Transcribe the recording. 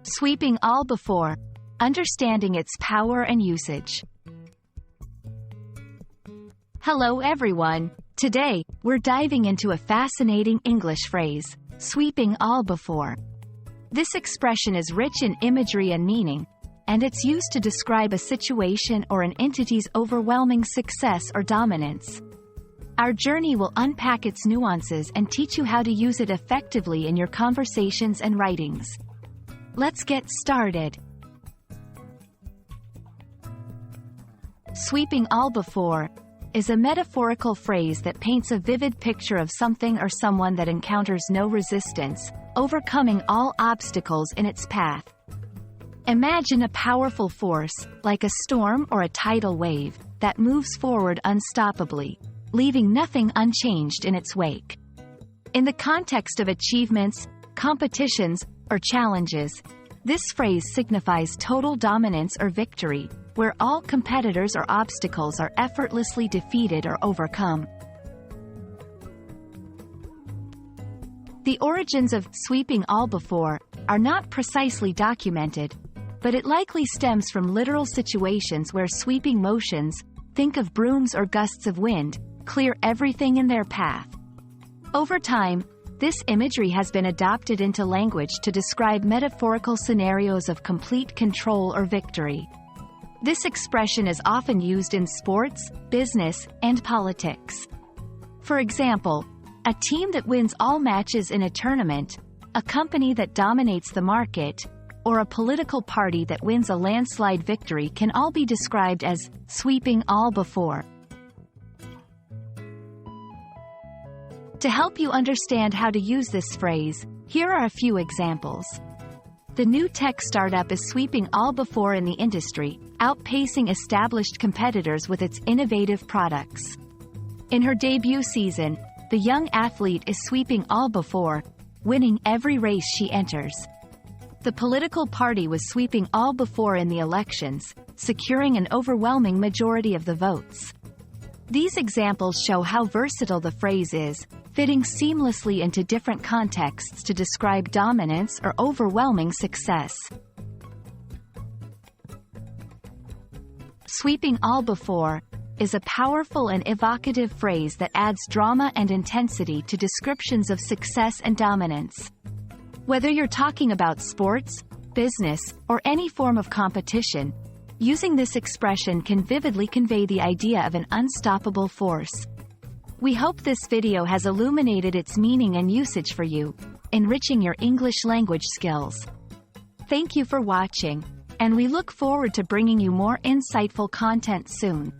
Sweeping all before. Understanding its power and usage. Hello everyone. Today, we're diving into a fascinating English phrase, sweeping all before. This expression is rich in imagery and meaning, and it's used to describe a situation or an entity's overwhelming success or dominance. Our journey will unpack its nuances and teach you how to use it effectively in your conversations and writings. Let's get started. Sweeping all before is a metaphorical phrase that paints a vivid picture of something or someone that encounters no resistance, overcoming all obstacles in its path. Imagine a powerful force, like a storm or a tidal wave, that moves forward unstoppably, leaving nothing unchanged in its wake. In the context of achievements, competitions, or challenges, this phrase signifies total dominance or victory, where all competitors or obstacles are effortlessly defeated or overcome. The origins of sweeping all before are not precisely documented, but it likely stems from literal situations where sweeping motions, think of brooms or gusts of wind, clear everything in their path. Over time, this imagery has been adopted into language to describe metaphorical scenarios of complete control or victory. This expression is often used in sports, business, and politics. For example, a team that wins all matches in a tournament, a company that dominates the market, or a political party that wins a landslide victory can all be described as sweeping all before. To help you understand how to use this phrase, here are a few examples. The new tech startup is sweeping all before in the industry, outpacing established competitors with its innovative products. In her debut season, the young athlete is sweeping all before, winning every race she enters. The political party was sweeping all before in the elections, securing an overwhelming majority of the votes. These examples show how versatile the phrase is, fitting seamlessly into different contexts to describe dominance or overwhelming success. Sweeping all before is a powerful and evocative phrase that adds drama and intensity to descriptions of success and dominance. Whether you're talking about sports, business, or any form of competition, using this expression can vividly convey the idea of an unstoppable force. We hope this video has illuminated its meaning and usage for you, enriching your English language skills. Thank you for watching, and we look forward to bringing you more insightful content soon.